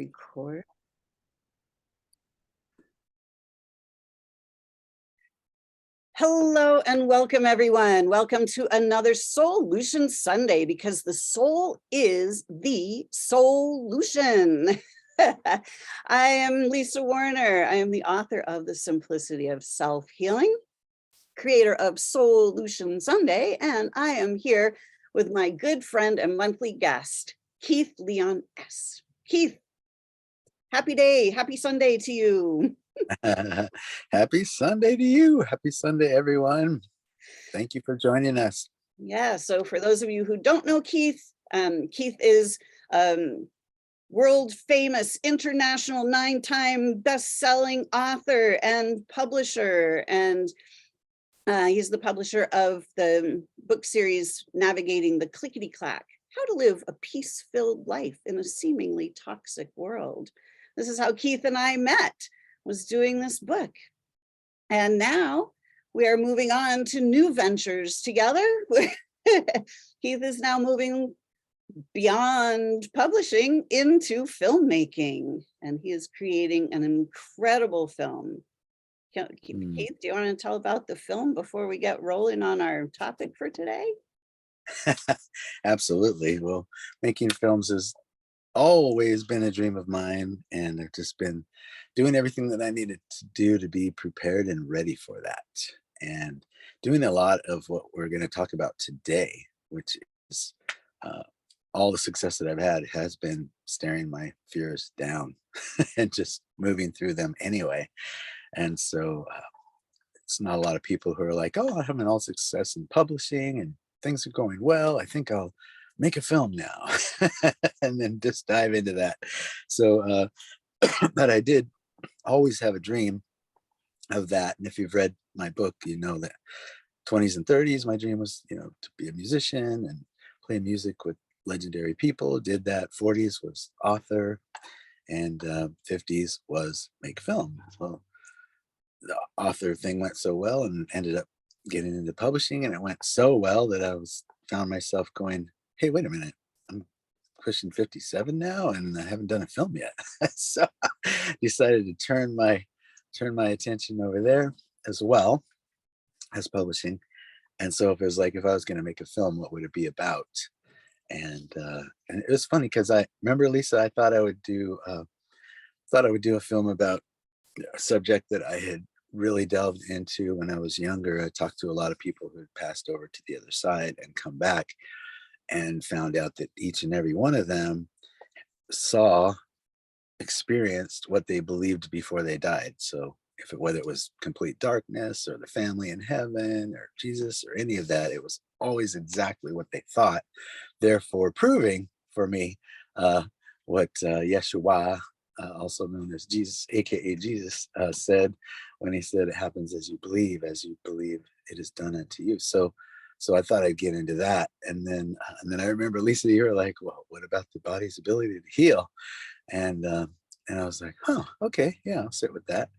Record. Hello and welcome, everyone. Welcome to another Soul-lution Sunday, because the soul is the solution. I am Lisa Warner. I am the author of The Simplicity of Self-Healing, creator of Soul-lution Sunday, and I am here with my good friend and monthly guest, Keith Leon S. Keith, happy day, happy Sunday to you. Happy Sunday to you. Happy Sunday, everyone. Thank you for joining us. Yeah, so for those of you who don't know Keith, Keith is world famous, international, 9-time best-selling author and publisher, and he's the publisher of the book series Navigating the Clickety-Clack: How to Live a Peace-Filled Life in a Seemingly Toxic World. This is how Keith and I met, was doing this book. And now we are moving on to new ventures together. Keith is now moving beyond publishing into filmmaking, and he is creating an incredible film. Keith, do you want to tell about the film before we get rolling on our topic for today? Absolutely. Well, making films has always been a dream of mine, and I've just been doing everything that I needed to do to be prepared and ready for that, and doing a lot of what we're going to talk about today, which is all the success that I've had has been staring my fears down and just moving through them anyway. And so it's not a lot of people who are like, oh, I'm having all success in publishing and things are going well, I think I'll make a film now. And then just dive into that. So but I did always have a dream of that. And if you've read my book, you know that 20s and 30s, my dream was, to be a musician and play music with legendary people. Did that. 40s was author, and 50s was make film. Well, the author thing went so well and ended up getting into publishing, and it went so well that found myself going, hey, wait a minute, I'm pushing 57 now and I haven't done a film yet. So I decided to turn my attention over there as well as publishing. And so if I was going to make a film, what would it be about? And it was funny because I remember, Lisa, I thought I would do a film about a subject that I had really delved into when I was younger. I talked to a lot of people who had passed over to the other side and come back, and found out that each and every one of them experienced what they believed before they died. So whether it was complete darkness or the family in heaven or Jesus or any of that, it was always exactly what they thought, therefore proving for me what Yeshua, also known as Jesus, aka Jesus, said when he said, it happens as you believe it is done unto you. So I thought I'd get into that. And then I remember, Lisa, you were like, well, what about the body's ability to heal? And I was like, huh, okay, yeah, I'll sit with that.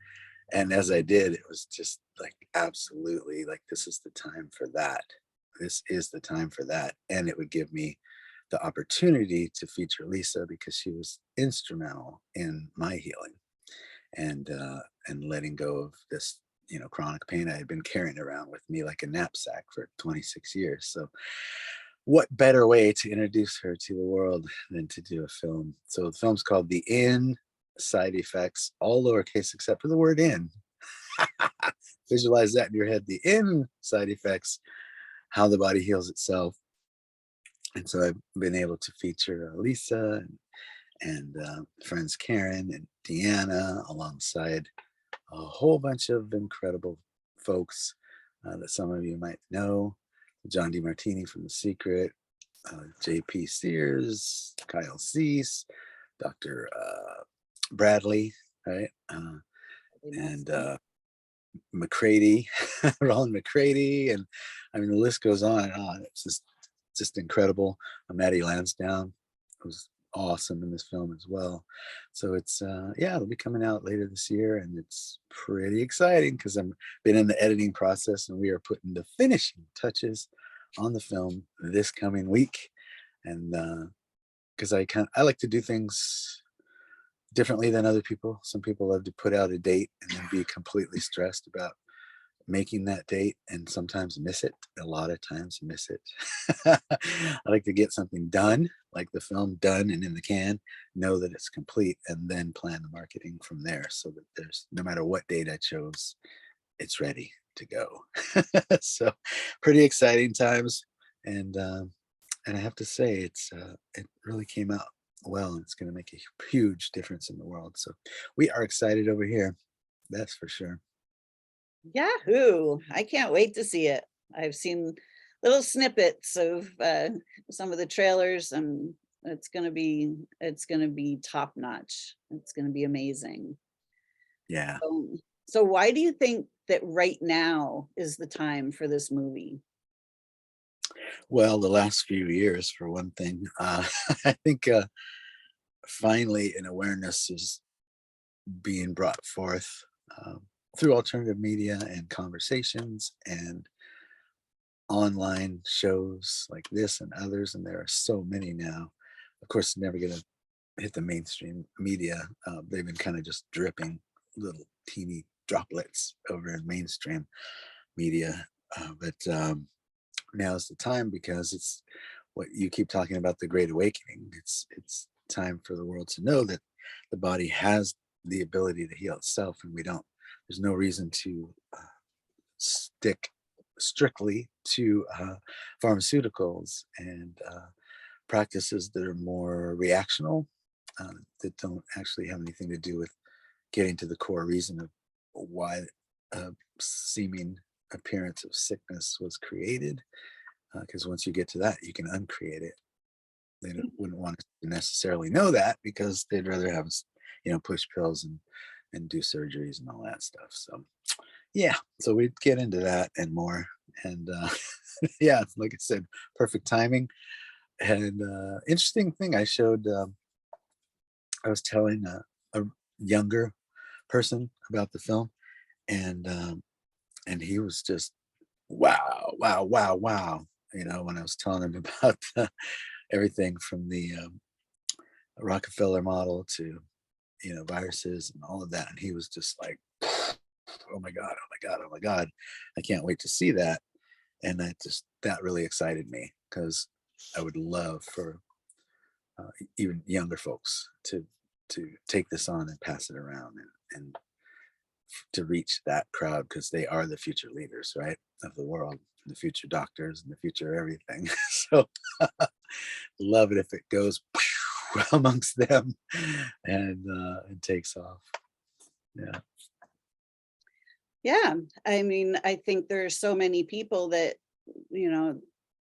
And as I did, it was just like, absolutely, like, this is the time for that. This is the time for that. And it would give me the opportunity to feature Lisa, because she was instrumental in my healing and letting go of this, chronic pain I had been carrying around with me like a knapsack for 26 years. So what better way to introduce her to the world than to do a film? So the film's called The In Side Effects, all lowercase except for the word in. Visualize that in your head. The In Side Effects, how the body heals itself. And so I've been able to feature Lisa and friends Karen and Deanna, alongside a whole bunch of incredible folks that some of you might know. John DeMartini from The Secret, JP Sears, Kyle Cease, Dr. Bradley, right? And McCready, Roland McCready, and I mean, the list goes on and on. It's just incredible. Maddie Lansdowne was awesome in this film as well. So it's it'll be coming out later this year, and it's pretty exciting because I'm been in the editing process, and we are putting the finishing touches on the film this coming week. And because I like to do things differently than other people. Some people love to put out a date and then be completely stressed about making that date and sometimes miss it. A lot of times miss it. I like to get something done, like the film done and in the can, know that it's complete, and then plan the marketing from there so that there's no matter what date I chose, it's ready to go. So pretty exciting times. And I have to say it really came out well, and it's going to make a huge difference in the world. So we are excited over here. That's for sure. Yahoo! I can't wait to see it. I've seen little snippets of some of the trailers, and it's gonna be top notch. It's gonna be amazing. Yeah. So why do you think that right now is the time for this movie? Well, the last few years, for one thing, I think finally an awareness is being brought forth through alternative media and conversations and online shows like this and others. And there are so many now. Of course, it's never going to hit the mainstream media. They've been kind of just dripping little teeny droplets over in mainstream media. But now's the time because it's what you keep talking about, the Great Awakening. It's time for the world to know that the body has the ability to heal itself, and we don't. There's no reason to stick strictly to pharmaceuticals and practices that are more reactional, that don't actually have anything to do with getting to the core reason of why a seeming appearance of sickness was created. Because once you get to that, you can uncreate it. Wouldn't want to necessarily know that because they'd rather have us, push pills and do surgeries and all that stuff. So yeah, so we'd get into that and more. And yeah, like I said, perfect timing. And interesting thing, I was telling a younger person about the film, and he was just wow, wow, wow, wow. When I was telling him about everything from the Rockefeller model to viruses and all of that, and he was just like, "Oh my god, oh my god, oh my god, I can't wait to see that." And that really excited me because I would love for even younger folks to take this on and pass it around and to reach that crowd because they are the future leaders, right, of the world, the future doctors and the future everything. So love it if it goes amongst them and takes off. Yeah. Yeah, I mean, I think there are so many people that, you know,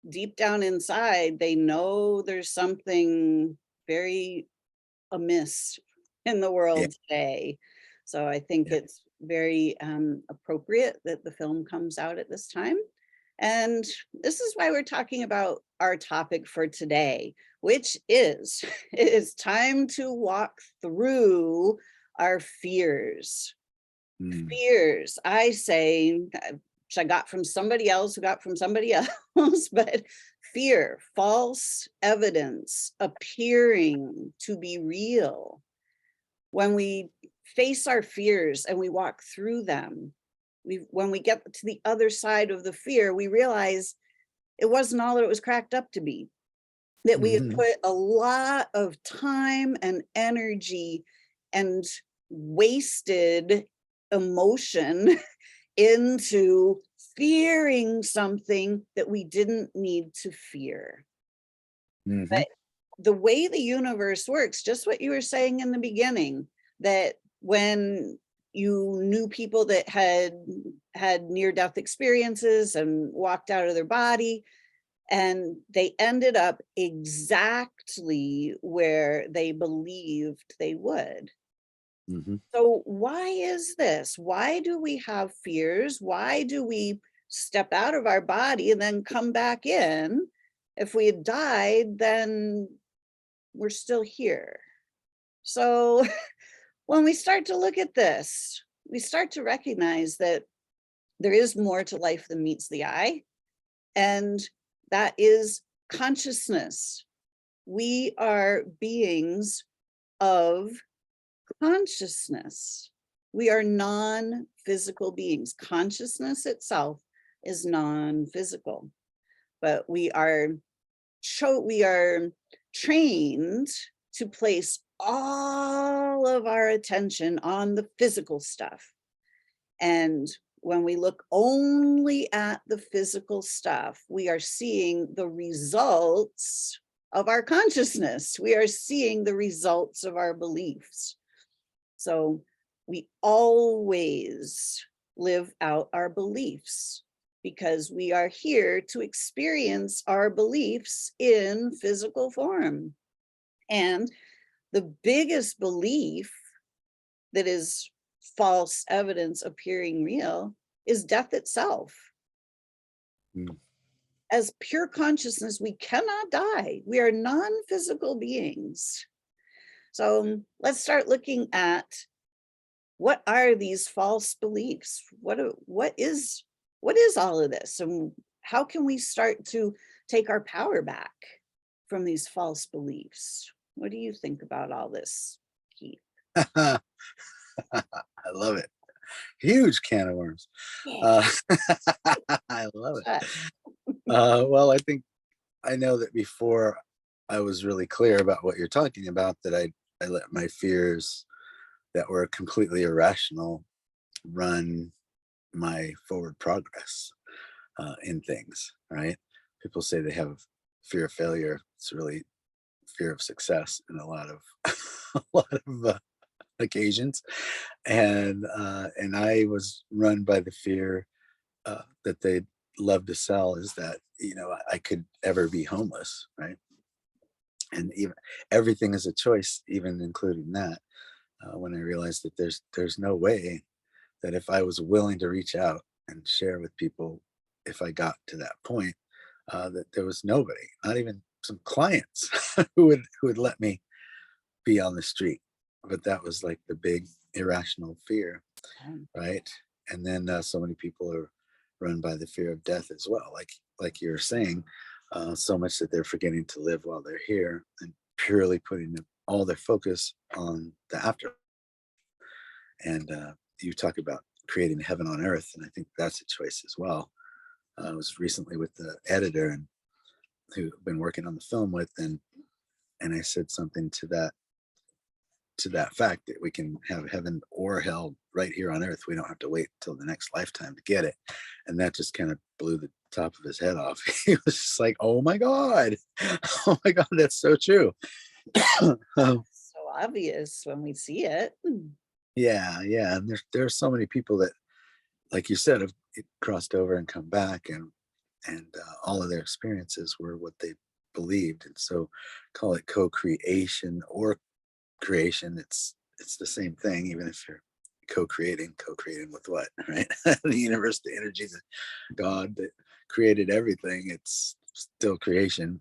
deep down inside, they know there's something very amiss in the Yeah. world today. So I think Yeah. it's very appropriate that the film comes out at this time. And this is why we're talking about our topic for today, which is it is time to walk through our fears. Mm. Fears, I say, which I got from somebody else who got from somebody else, but fear, false evidence appearing to be real. When we face our fears and we walk through them, when we get to the other side of the fear, we realize it wasn't all that it was cracked up to be, that we had Mhm. put a lot of time and energy and wasted emotion into fearing something that we didn't need to fear. Mhm. But the way the universe works, just what you were saying in the beginning, that when you knew people that had near death experiences and walked out of their body, and they ended up exactly where they believed they would. Mhm. So why is this? Why do we have fears? Why do we step out of our body and then come back in? If we had died, then we're still here. So when we start to look at this, we start to recognize that there is more to life than meets the eye, and that is consciousness. We are beings of consciousness. We are non-physical beings. Consciousness itself is non-physical, but we are trained to place all of our attention on the physical stuff. And when we look only at the physical stuff, we are seeing the results of our consciousness. We are seeing the results of our beliefs. So we always live out our beliefs because we are here to experience our beliefs in physical form. And the biggest belief that is false evidence appearing real is death itself. Mm. As pure consciousness, we cannot die. We are non-physical beings. So let's start looking at what are these false beliefs? What is all of this? And how can we start to take our power back from these false beliefs? What do you think about all this, Keith? I love it. Huge can of worms. Yeah. I love it. Well, I think I know that before I was really clear about what you're talking about, that I let my fears that were completely irrational run my forward progress in things, right? People say they have fear of failure. It's really fear of success in a lot of a lot of occasions, and I was run by the fear that they'd love to sell is that I could ever be homeless, right? And even everything is a choice, even including that. When I realized that there's no way that if I was willing to reach out and share with people, if I got to that point, that there was nobody, not even some clients, who would let me be on the street. But that was like the big irrational fear, right? And then so many people are run by the fear of death as well, like you're saying, so much that they're forgetting to live while they're here and purely putting all their focus on the after. And you talk about creating heaven on earth, and I think that's a choice as well. I was recently with the editor and who I've been working on the film with, and I said something to that fact that we can have heaven or hell right here on earth. We don't have to wait till the next lifetime to get it. And that just kind of blew the top of his head off. He was just like, oh my God. Oh my God, that's so true. So obvious when we see it. Yeah, yeah. And there's so many people that, like you said, have crossed over and come back, and all of their experiences were what they believed. And so call it co-creation or creation, it's the same thing, even if you're co-creating with what, right? The universe, the energy, the God that created everything, it's still creation.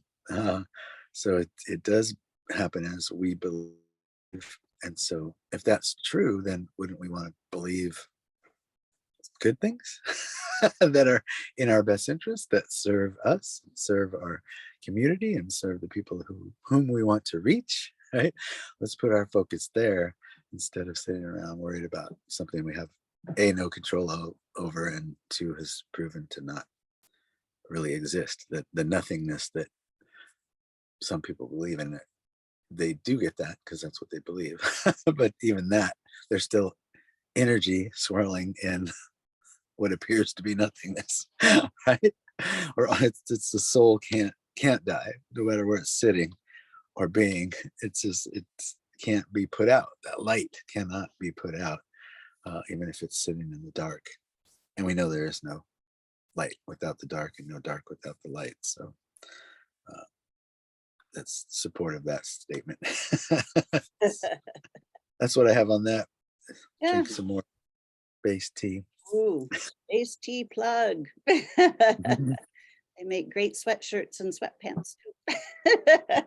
So it does happen as we believe. And so if that's true, then wouldn't we want to believe good things that are in our best interest, that serve us, serve our community, and serve the people whom we want to reach, right? Let's put our focus there instead of sitting around worried about something we have no control over, and two, has proven to not really exist. That the nothingness that some people believe in, they do get that because that's what they believe. But even that, there's still energy swirling in what appears to be nothingness, right? Or it's the soul can't die, no matter where it's sitting or being. It's just it can't be put out. That light cannot be put out, even if it's sitting in the dark. And we know there is no light without the dark, and no dark without the light. So that's supportive of that statement. That's what I have on that. Yeah. Drink some more base tea. Ooh, Ace Tea plug. Mhm. They make great sweatshirts and sweatpants too.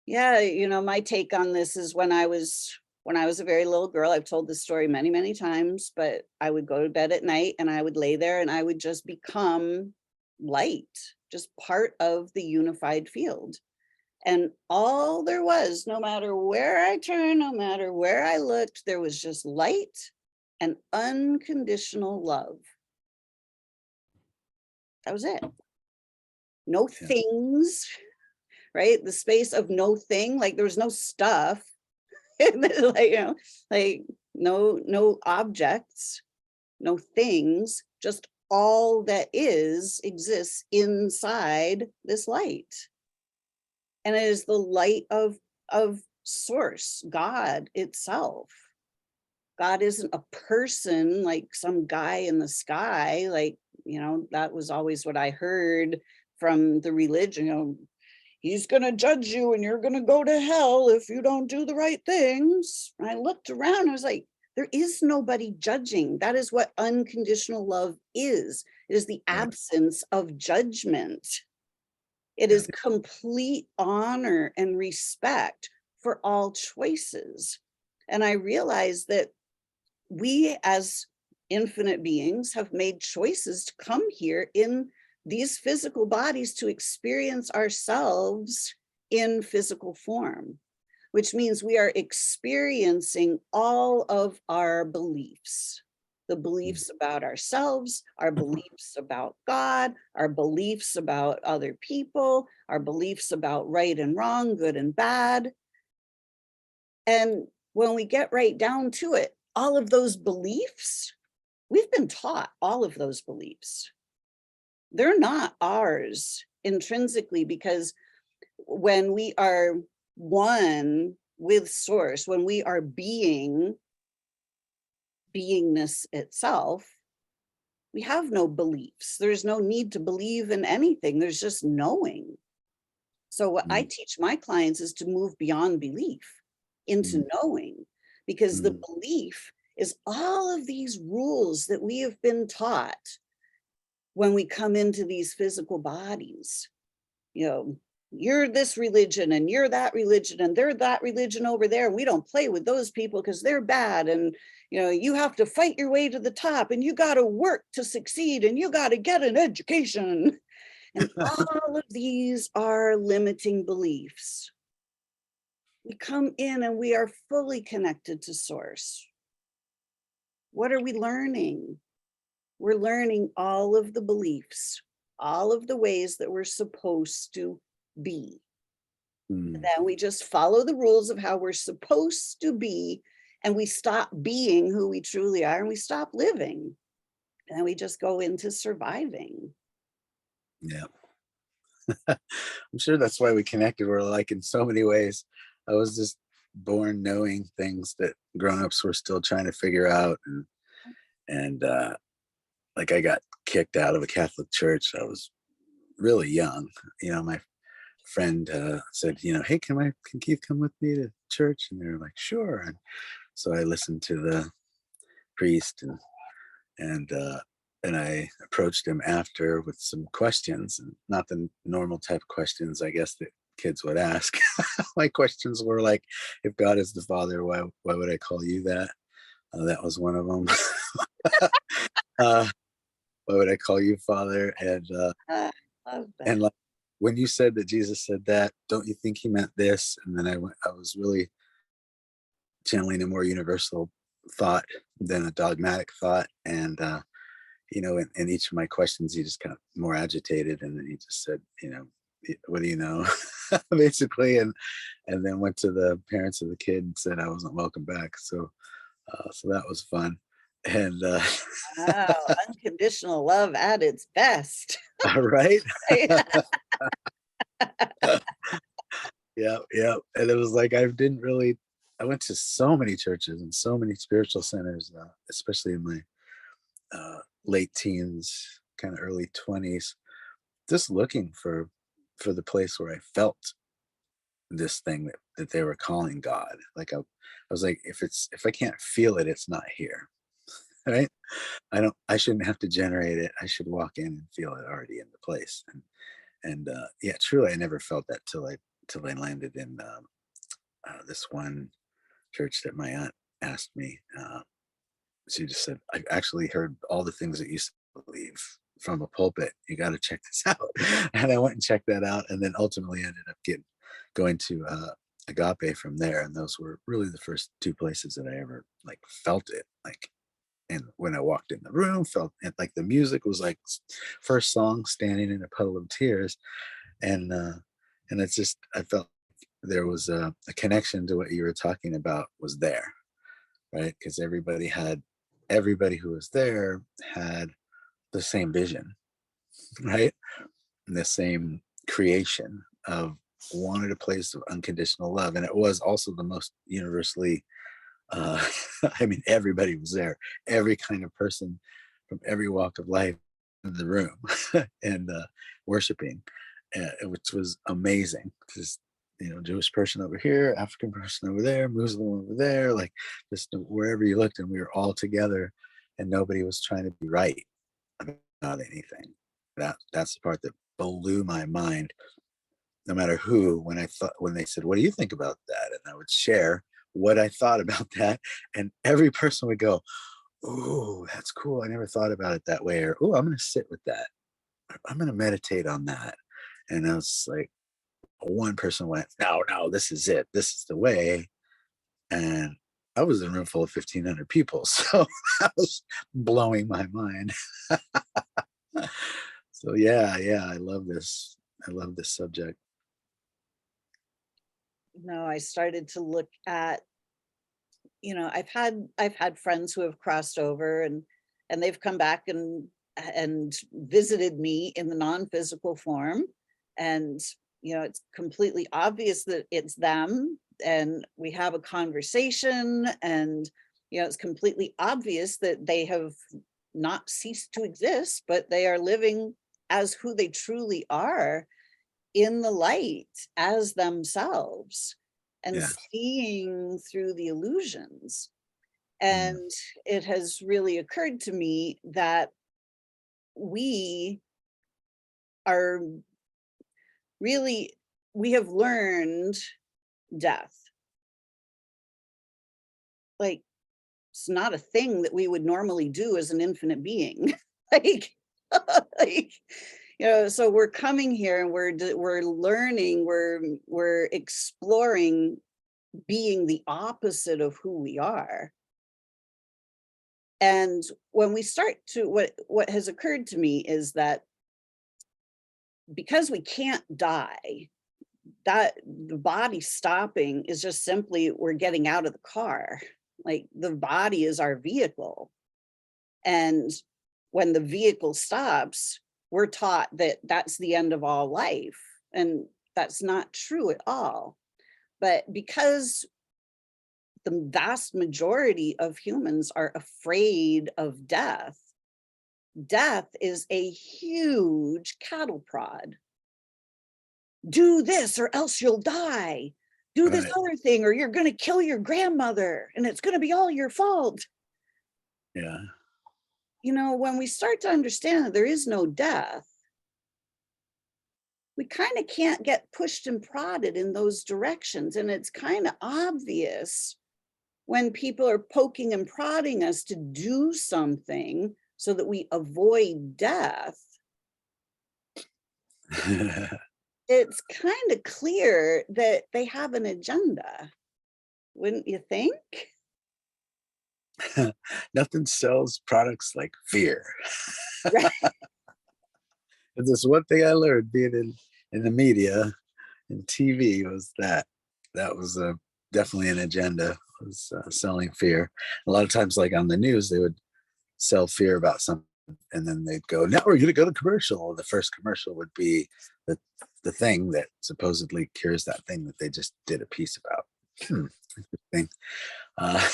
Yeah, my take on this is when I was a very little girl, I've told this story many, many times, but I would go to bed at night and I would lay there and I would just become light, just part of the unified field. And all there was, no matter where I turned, no matter where I looked, there was just light and unconditional love. That was it. No Yeah. things, right? The space of no thing, like there was no stuff, like, like no objects, no things, just all that is exists inside this light. And it is the light of source, God itself. God isn't a person like some guy in the sky, like, that was always what I heard from the religion, he's going to judge you and you're going to go to hell if you don't do the right things. And I looked around, I was like, there is nobody judging. That is what unconditional love is. It is the Right. absence of judgment. It Yeah. is complete honor and respect for all choices. And I realized that we as infinite beings have made choices to come here in these physical bodies to experience ourselves in physical form, which means we are experiencing all of our beliefs, the beliefs about ourselves, our beliefs about God, our beliefs about other people, our beliefs about right and wrong, good and bad. And when we get right down to it, all of those beliefs, we've been taught all of those beliefs. They're not ours intrinsically, because when we are one with source, when we are beingness itself, we have no beliefs. There's no need to believe in anything. There's just knowing. So what I Mm, teach my clients is to move beyond belief into mm, knowing, because the mm, belief is all of these rules that we have been taught when we come into these physical bodies. You're this religion and you're that religion and they're that religion over there. And we don't play with those people because they're bad. And, you have to fight your way to the top and you got to work to succeed and you got to get an education. And all of these are limiting beliefs. We come in and we are fully connected to source. What are we learning? We're learning all of the beliefs, all of the ways that we're supposed to be. mm. Then we just follow the rules of how we're supposed to be, and we stop being who we truly are, and we stop living. And then we just go into surviving. Yeah. I'm sure that's why we connected. We're like in so many ways. I was just born knowing things that grown-ups were still trying to figure out, and like I got kicked out of a Catholic church. I was really young. My friend said, hey, can Keith come with me to church? And they were like, sure. And so I listened to the priest, and and I approached him after with some questions, and not the normal type of questions I guess that kids would ask. My questions were like, if God is the Father, why would I call you that? That was one of them. uh, why would I call you Father? I love And that. like when you said that Jesus said that, don't you think he meant this? And then I was really channeling a more universal thought than a dogmatic thought. And in each of my questions, he just got more agitated, and then he just said, what do you know, basically, and then went to the parents of the kid and said I wasn't welcome back. So that was fun, and Wow, unconditional love at its best. right, Right? yeah, yeah, and it was like I went to so many churches and so many spiritual centers, especially in my late teens, kind of early 20s, just looking for the place where I felt this thing that they were calling God. Like I was like, if I can't feel it, it's not here. Right. I shouldn't have to generate it. I should walk in and feel it already in the place. And yeah, truly I never felt that till I landed in this one church that my aunt asked me. She just said, I've actually heard all the things that you believe from a pulpit. You got to check this out. And I went and checked that out, and then ultimately ended up getting going to Agape from there, and those were really the first two places that I ever like felt it. Like, and when I walked in the room, felt it, like the music was like first song, standing in a puddle of tears, and it's just I felt there was a connection to what you were talking about was there, right? Because everybody who was there had the same vision, right? And the same creation of wanted a place of unconditional love, and it was also the most universally uh I mean, everybody was there, every kind of person from every walk of life in the room and worshiping, which was amazing. Just, Jewish person over here, African person over there, Muslim over there, like just wherever you looked, and we were all together, and nobody was trying to be right about anything. That's the part that blew my mind. No matter who, when they said, "What do you think about that?" and I would share what I thought about that, and every person would go, "Oh, that's cool. I never thought about it that way," or "Oh, I'm going to sit with that. I'm going to meditate on that." And I was like, one person went, "No, no, this is it. This is the way." And I was in a room full of 1,500 people, so that was blowing my mind. So yeah, yeah, I love this. I love this subject. No, I started to look at, I've had friends who have crossed over, and they've come back and visited me in the non-physical form. And it's completely obvious that it's them, and we have a conversation, and it's completely obvious that they have not ceased to exist, but they are living as who they truly are in the light as themselves, and Yeah. seeing through the illusions. Mm. And it has really occurred to me that we are really, we have learned death. Like, it's not a thing that we would normally do as an infinite being. like, like, so we're coming here, and we're learning, we're exploring being the opposite of who we are. And when we start to, what has occurred to me is that because we can't die, that the body stopping is just simply we're getting out of the car. Like, the body is our vehicle. And when the vehicle stops, we're taught that that's the end of all life. And that's not true at all. But because the vast majority of humans are afraid of death, death is a huge cattle prod. Do this or else you'll die. Do this Right. other thing or you're going to kill your grandmother and it's going to be all your fault. Yeah. When we start to understand that there is no death, we kind of can't get pushed and prodded in those directions. And it's kind of obvious when people are poking and prodding us to do something so that we avoid death. It's kind of clear that they have an agenda, wouldn't you think? Nothing sells products like fear. Right. If there's one thing I learned being in the media and TV was that was definitely an agenda, was selling fear. A lot of times, like on the news, they would sell fear about something, and then they'd go, "Now we're going to go to commercial." The first commercial would be the the thing that supposedly cures that thing that they just did a piece about. Interesting. Uh,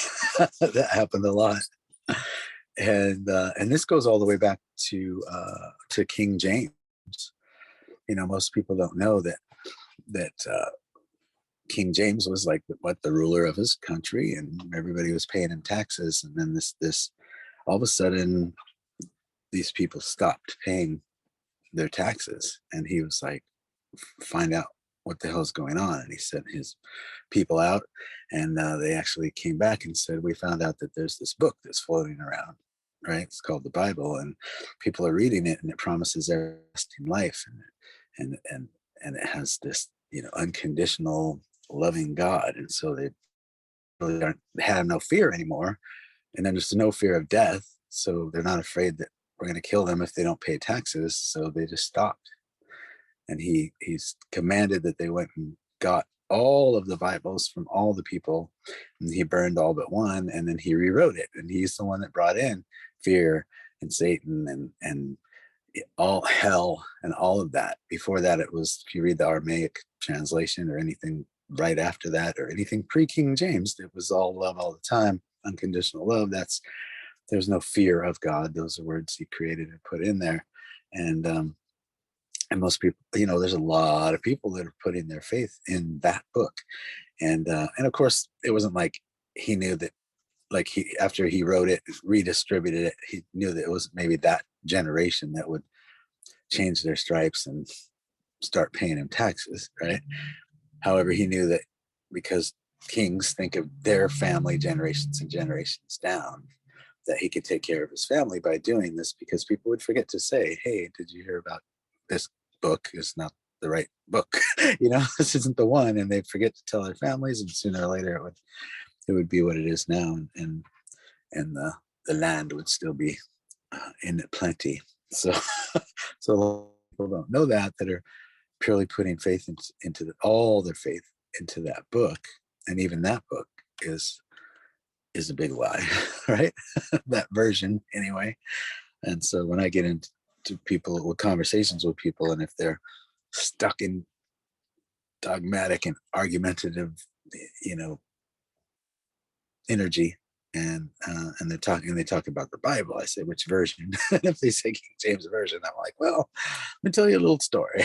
that happened a lot, and this goes all the way back to King James. Most people don't know that King James was like the ruler of his country, and everybody was paying him taxes. And then this all of a sudden, these people stopped paying their taxes, and he was like, "Find out what the hell's going on." And he sent his people out, and they actually came back and said, "We found out that there's this book that's floating around, right? It's called the Bible, and people are reading it, and it promises everlasting life, and it has this." unconditional loving God. And so they really have no fear anymore. And then there's no fear of death. So they're not afraid that we're going to kill them if they don't pay taxes. So they just stopped. And he's commanded that they went and got all of the Bibles from all the people, and he burned all but one, and then he rewrote it. And he's the one that brought in fear and Satan and all hell and all of that. Before that, it was, if you read the Aramaic translation or anything right after that, or anything pre-King James, it was all love all the time, unconditional love. There's no fear of God. Those are words he created and put in there. And most people, there's a lot of people that are putting their faith in that book. And of course, it wasn't like he knew that, like, after he wrote it, redistributed it, he knew that it was maybe that generation that would change their stripes and start paying him taxes, right? However, he knew that because kings think of their family generations and generations down, that he could take care of his family by doing this, because people would forget to say, hey, did you hear about this book? Is not the right book. This isn't the one. And they'd forget to tell their families, and sooner or later it would be what it is now, and the land would still be in plenty. So so people don't know that are purely putting faith into all their faith into that book. And even that book is a big lie, right? That version anyway. And so when I get into people with conversations with people, and if they're stuck in dogmatic and argumentative, energy, and they talk about the Bible, I say, which version? And if they say King James version, I'm like, well, let me tell you a little story.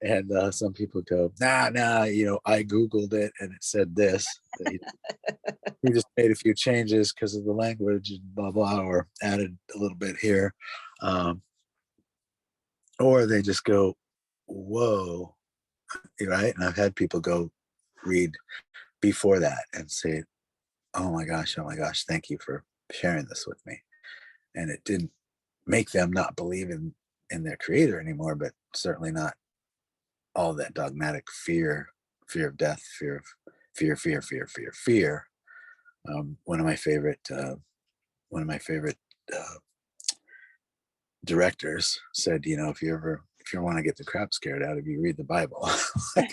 And some people go, nah, I Googled it and it said this. He just made a few changes because of the language and blah, blah, or added a little bit here. Or they just go, whoa, right? And I've had people go read before that and say, oh my gosh, thank you for sharing this with me. And it didn't make them not believe in their creator anymore, but certainly not all that dogmatic fear of death, fear. One of my favorite directors said, if you want to get the crap scared out of you, read the Bible. Like,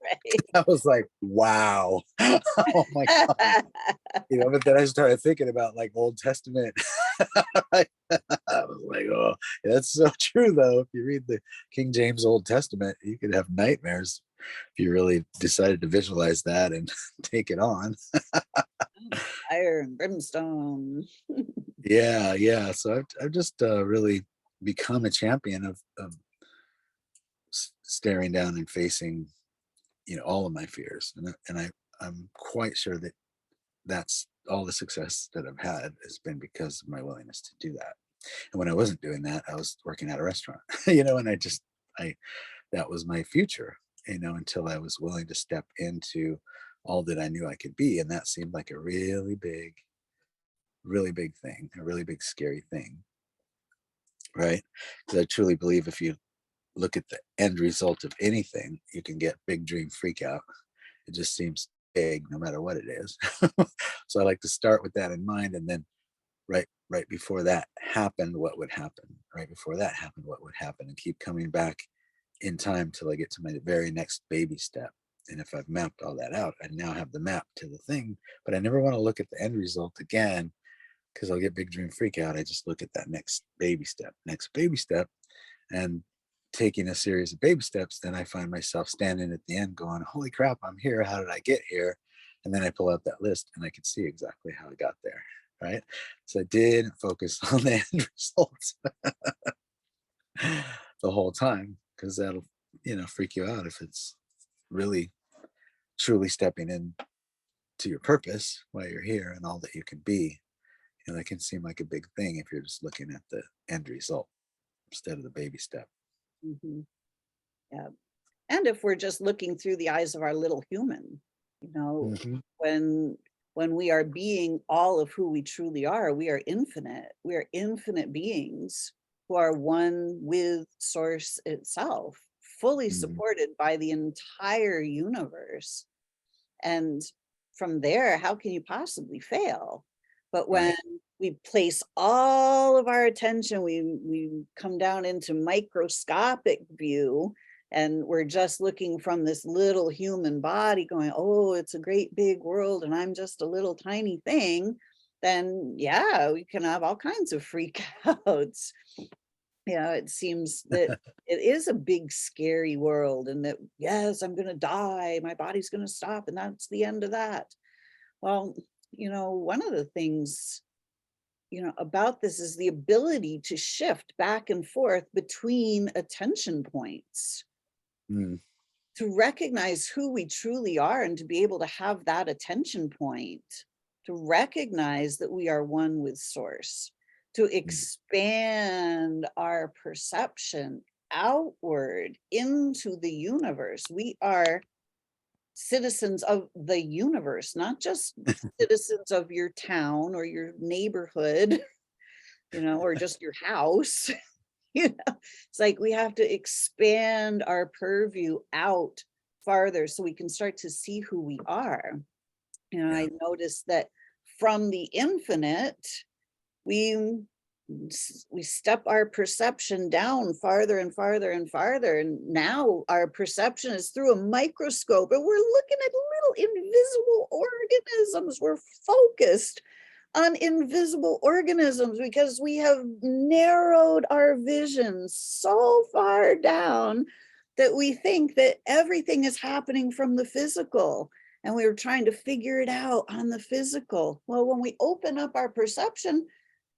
Right. I was like, wow. Oh my God. But then I started thinking about like Old Testament. I was like, oh, yeah, that's so true though. If you read the King James Old Testament, you could have nightmares if you really decided to visualize that and take it on. Fire and brimstone. Yeah. So I've just really become a champion of staring down and facing, all of my fears, and I'm quite sure that that's all the success that I've had has been because of my willingness to do that. And when I wasn't doing that, I was working at a restaurant, and I that was my future, until I was willing to step into all that I knew I could be. And that seemed like a really big thing, a really big, scary thing. Right. Because I truly believe if you look at the end result of anything, you can get big dream freak out. It just seems big no matter what it is. So I like to start with that in mind, and then right before that happened, what would happen? Right before that happened, what would happen? And keep coming back in time till I get to my very next baby step. And if I've mapped all that out, I now have the map to the thing, but I never want to look at the end result again, because I'll get big dream freak out. I just look at that next baby step, and taking a series of baby steps, then I find myself standing at the end going, holy crap, I'm here. How did I get here? And then I pull out that list and I can see exactly how I got there. Right. So I didn't focus on the end results the whole time, because that'll, freak you out if it's really truly stepping in to your purpose while you're here and all that you can be. That can seem like a big thing if you're just looking at the end result instead of the baby step. Mm-hmm. Yeah. And if we're just looking through the eyes of our little human, Mm-hmm. when we are being all of who we truly are, we are infinite. We are infinite beings who are one with source itself, fully Mhm. supported by the entire universe. And from there, how can you possibly fail? But when Right. we place all of our attention, we come down into microscopic view, and we're just looking from this little human body going, oh, it's a great big world and I'm just a little tiny thing, then yeah, we can have all kinds of freak outs. Yeah, it seems that it is a big, scary world, and that, yes, I'm going to die, my body's going to stop, and that's the end of that. Well, one of the things, about this is the ability to shift back and forth between attention points, Mm. to recognize who we truly are and to be able to have that attention point, to recognize that we are one with source, to Mm. expand our perception outward into the universe. We are citizens of the universe, not just citizens of your town or your neighborhood, or just your house. It's like we have to expand our purview out farther so we can start to see who we are. Yeah. I noticed that from the infinite, we we step our perception down farther and farther and farther, and now our perception is through a microscope, and we're looking at little invisible organisms. We're focused on invisible organisms because we have narrowed our vision so far down that we think that everything is happening from the physical, and we were trying to figure it out on the physical. Well, when we open up our perception,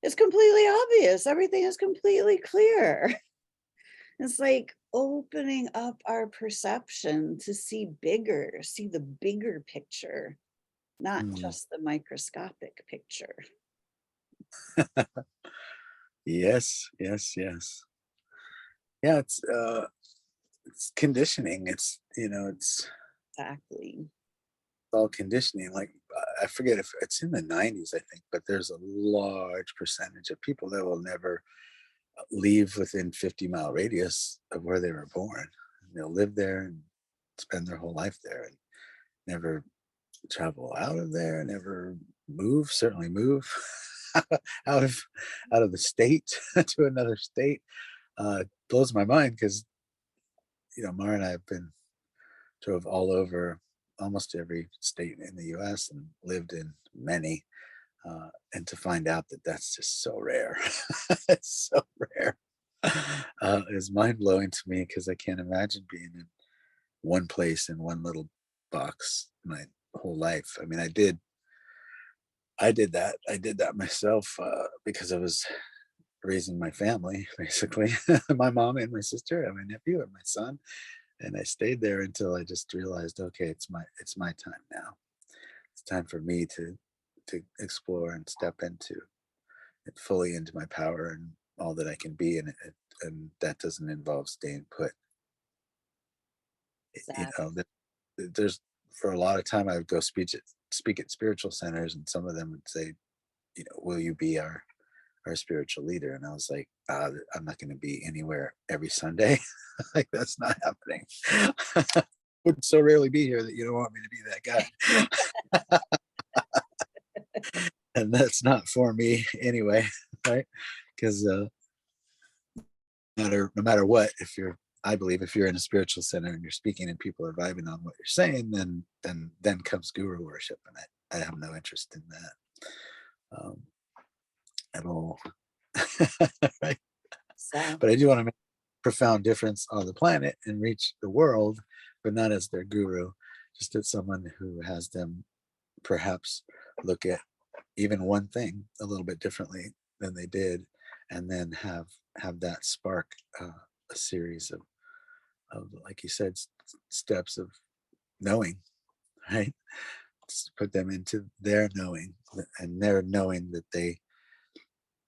it's completely obvious. Everything is completely clear. It's like opening up our perception to see bigger, see the bigger picture, not Mm. just the microscopic picture. Yes, yes, yes. Yeah, it's conditioning. It's Exactly. all conditioning. Like I forget if it's in the 90s, I think, but there's a large percentage of people that will never leave within 50-mile radius of where they were born. They'll live there and spend their whole life there and never travel out of there, never move, certainly move out of out of the state to another state. Blows my mind because Mara and I have been drove all over almost every state in the U.S. and lived in many, and to find out that that's just so rare, it's so rare, is mind blowing to me because I can't imagine being in one place in one little box my whole life. I mean, I did that myself because I was raising my family, basically, my mom and my sister and my nephew and my son, and I stayed there until I just realized, okay, it's my time now. It's time for me to explore and step into it fully, into my power and all that I can be, and that doesn't involve staying put. Exactly. There's for a lot of time I would go speak at spiritual centers, and some of them would say, will you be our spiritual leader? And I was like, I'm not going to be anywhere every Sunday. Like that's not happening. Would so rarely be here that you don't want me to be that guy. And that's not for me anyway, right? Because no matter what, I believe if you're in a spiritual center and you're speaking and people are vibing on what you're saying, then comes guru worship, and I have no interest in that at all. Right? But I Exactly. do want to make a profound difference on the planet and reach the world, but not as their guru, just as someone who has them perhaps look at even one thing a little bit differently than they did, and then have that spark a series of like you said, steps of knowing, right? Just put them into their knowing, and their knowing that they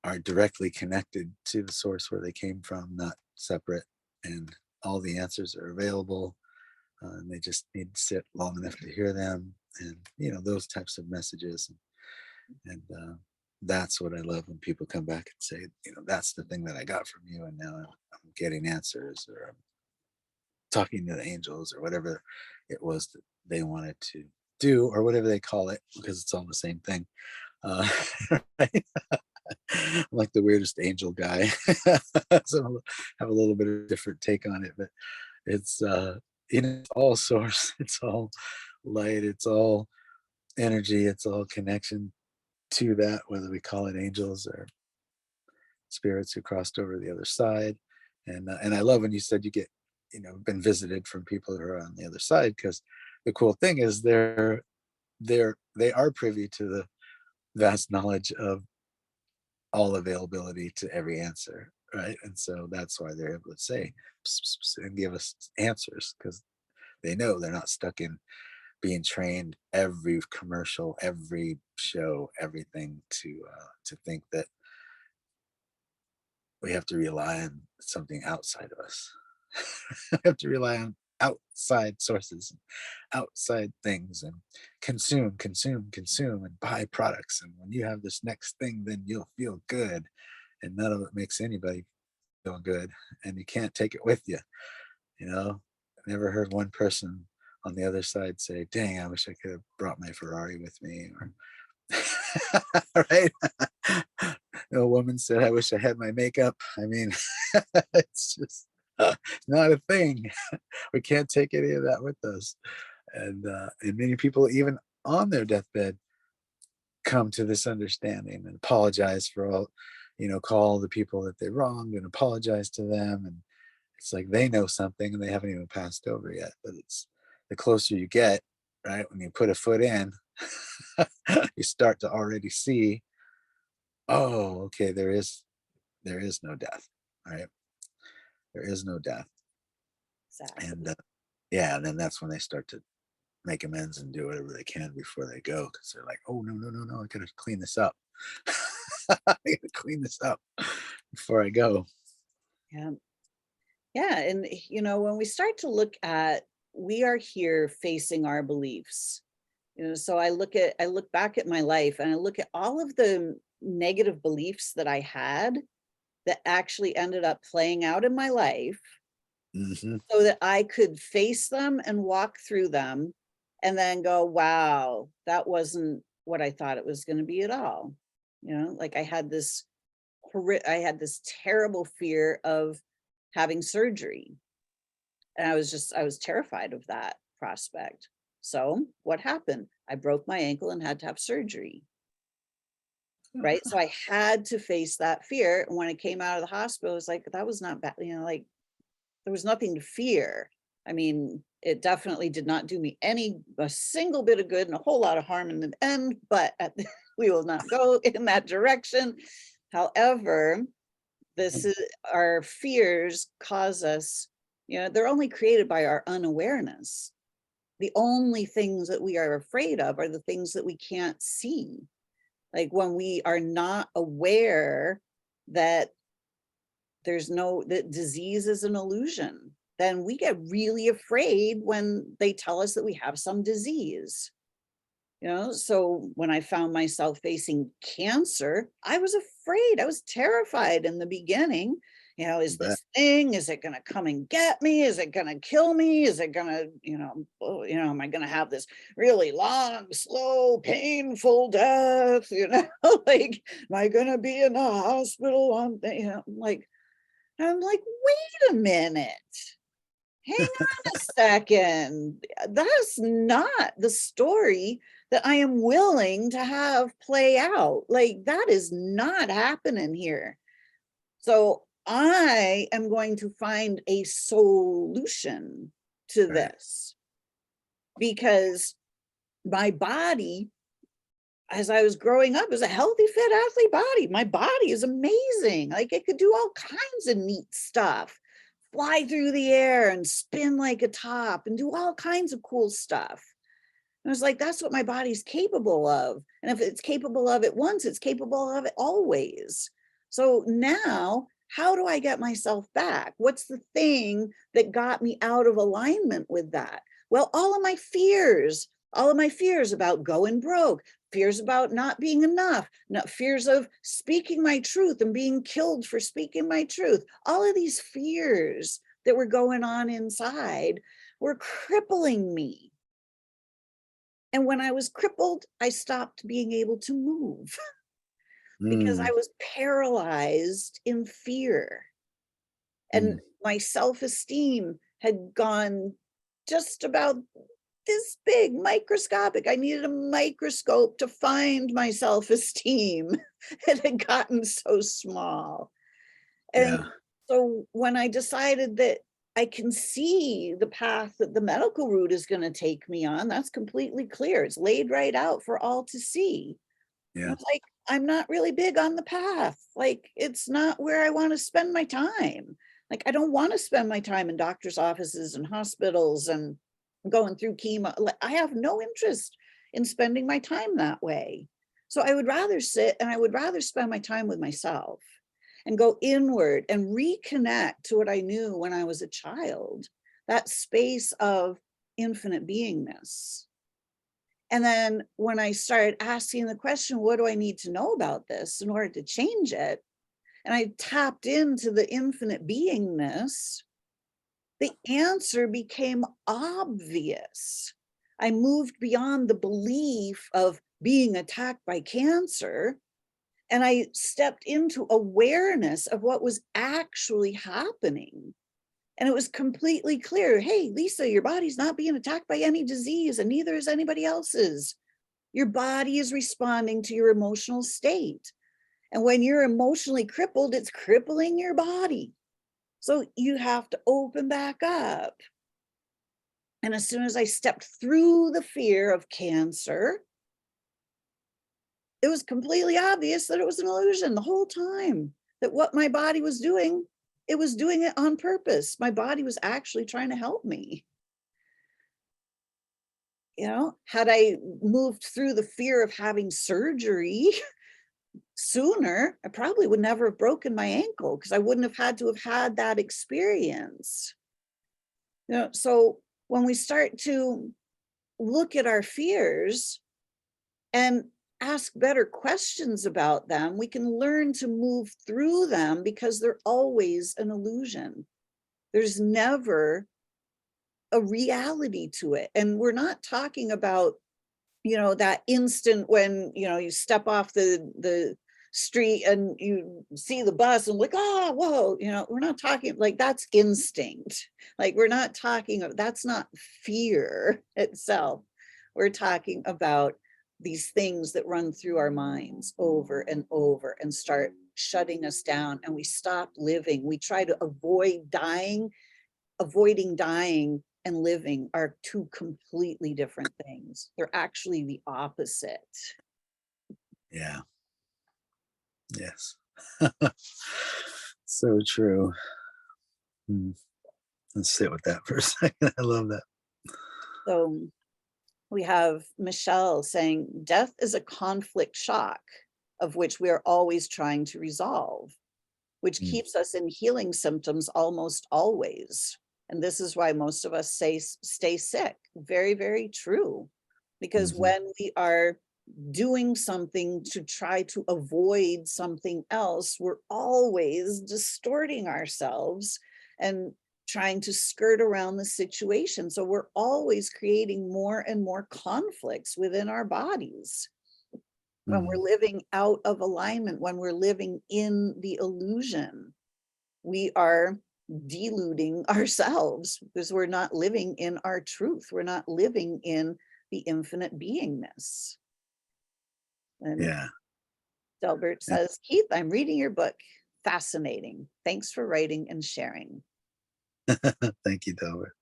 are directly connected to the source where they came from, not separate, and all the answers are available, and they just need to sit long enough to hear them, and those types of messages. And that's what I love when people come back and say, that's the thing that I got from you, and now I'm getting answers, or talking to the angels or whatever it was that they wanted to do, or whatever they call it, because it's all the same thing. Uh, right? I'm like the weirdest angel guy. So I have a little bit of different take on it, but it's it's all source, it's all light, it's all energy, it's all connection to that, whether we call it angels or spirits who crossed over the other side. And I love when you said you get, been visited from people who are on the other side, because the cool thing is they are privy to the vast knowledge of all availability to every answer, right? And so that's why they're able to say "Ps, ps, ps," and give us answers, because they know they're not stuck in being trained every commercial, every show, everything to think that we have to rely on something outside of us. We have to rely on outside sources, outside things, and consume, consume, consume, and buy products. And when you have this next thing, then you'll feel good. And none of it makes anybody feel good. And you can't take it with you. You know, I never heard one person on the other side say, dang, I wish I could have brought my Ferrari with me. Or right. A woman said, I wish I had my makeup. I mean, it's just not a thing. We can't take any of that with us. And many people, even on their deathbed, come to this understanding and apologize for all, call the people that they wronged and apologize to them. And it's like they know something and they haven't even passed over yet. But it's the closer you get, right? When you put a foot in, you start to already see, oh, okay, there is no death, right? There is no death. And Exactly. yeah, and then that's when they start to make amends and do whatever they can before they go, because they're like, oh no, no, no, no, I gotta clean this up. I gotta clean this up before I go. Yeah. Yeah. And, when we start to look at, we are here facing our beliefs. So I look back at my life and I look at all of the negative beliefs that I had that actually ended up playing out in my life Hmm. so that I could face them and walk through them and then go, wow, that wasn't what I thought it was going to be at all. Like I had this terrible fear of having surgery. And I was terrified of that prospect. So what happened? I broke my ankle and had to have surgery. Right. So I had to face that fear. And when I came out of the hospital, it was like, that was not bad. Like there was nothing to fear. I mean, it definitely did not do me a single bit of good and a whole lot of harm in the end, but we will not go in that direction. However, this is our fears cause us, they're only created by our unawareness. The only things that we are afraid of are the things that we can't see. Like when we are not aware that that disease is an illusion, then we get really afraid when they tell us that we have some disease. So when I found myself facing cancer, I was afraid. I was terrified in the beginning. Is But this thing, is it going to come and get me? Is it going to kill me? Is it going to, am I going to have this really long, slow, painful death? Like, am I going to be in the hospital on, I'm like, wait a minute. Hang on a second. That's not the story that I am willing to have play out. Like, that is not happening here. So I am going to find a solution to right, this because my body, as I was growing up, was a healthy, fit athlete body. My body is amazing. Like, it could do all kinds of neat stuff, fly through the air and spin like a top and do all kinds of cool stuff. And I was like, that's what my body's capable of. And if it's capable of it once, it's capable of it always. So now, how do I get myself back? What's the thing that got me out of alignment with that? Well, all of my fears about going broke, fears about not being enough, fears of speaking my truth and being killed for speaking my truth, all of these fears that were going on inside were crippling me. And when I was crippled, I stopped being able to move because I Mm, was paralyzed in fear. And mm, my self-esteem had gone just about this big, microscopic. I needed a microscope to find my self-esteem. It had gotten so small. And yeah. so when I decided that I can see the path that the medical route is going to take me on, that's completely clear. It's laid right out for all to see. I Yeah. was like, I'm not really big on the path. Like, it's not where I want to spend my time. Like, I don't want to spend my time in doctor's offices and hospitals and going through chemo. I have no interest in spending my time that way. So I would rather sit and I would rather spend my time with myself and go inward and reconnect to what I knew when I was a child, that space of infinite beingness. And then when I started asking the question, what do I need to know about this in order to change it? And I tapped into the infinite beingness, the answer became obvious. I moved beyond the belief of being attacked by cancer, and I stepped into awareness of what was actually happening. And it was completely clear. Hey, Lisa, your body's not being attacked by any disease, and neither is anybody else's. Your body is responding to your emotional state. And when you're emotionally crippled, it's crippling your body. So you have to open back up. And as soon as I stepped through the fear of cancer, it was completely obvious that it was an illusion the whole time, that what my body was doing, it was doing it on purpose. My body was actually trying to help me. You know, had I moved through the fear of having surgery sooner, I probably would never have broken my ankle because I wouldn't have had to have had that experience. You know, so when we start to look at our fears and ask better questions about them, we can learn to move through them because they're always an illusion. There's never a reality to it. And we're not talking about, you know, that instant when, you know, you step off the street and you see the bus and like, oh, whoa, you know, we're not talking like that's instinct. Like we're not talking, that's not fear itself. We're talking about these things that run through our minds over and over and start shutting us down, and we stop living. We try to avoid dying. Avoiding dying and living are two completely different things. They're actually the opposite. Yeah. Yes. So true. Hmm. Let's sit with that for a second. I love that. So we have Michelle saying, death is a conflict shock of which we are always trying to resolve, which Mm, keeps us in healing symptoms almost always. And this is why most of us say stay sick. Very, very true. Because mhm. when we are doing something to try to avoid something else, we're always distorting ourselves and trying to skirt around the situation. So we're always creating more and more conflicts within our bodies when we're Mhm. living out of alignment, when we're living in the illusion. We are deluding ourselves because we're not living in our truth. We're not living in the infinite beingness. And Yeah. Delbert Yeah. says, Keith, I'm reading your book. Fascinating. Thanks for writing and sharing. Thank you, Delbert.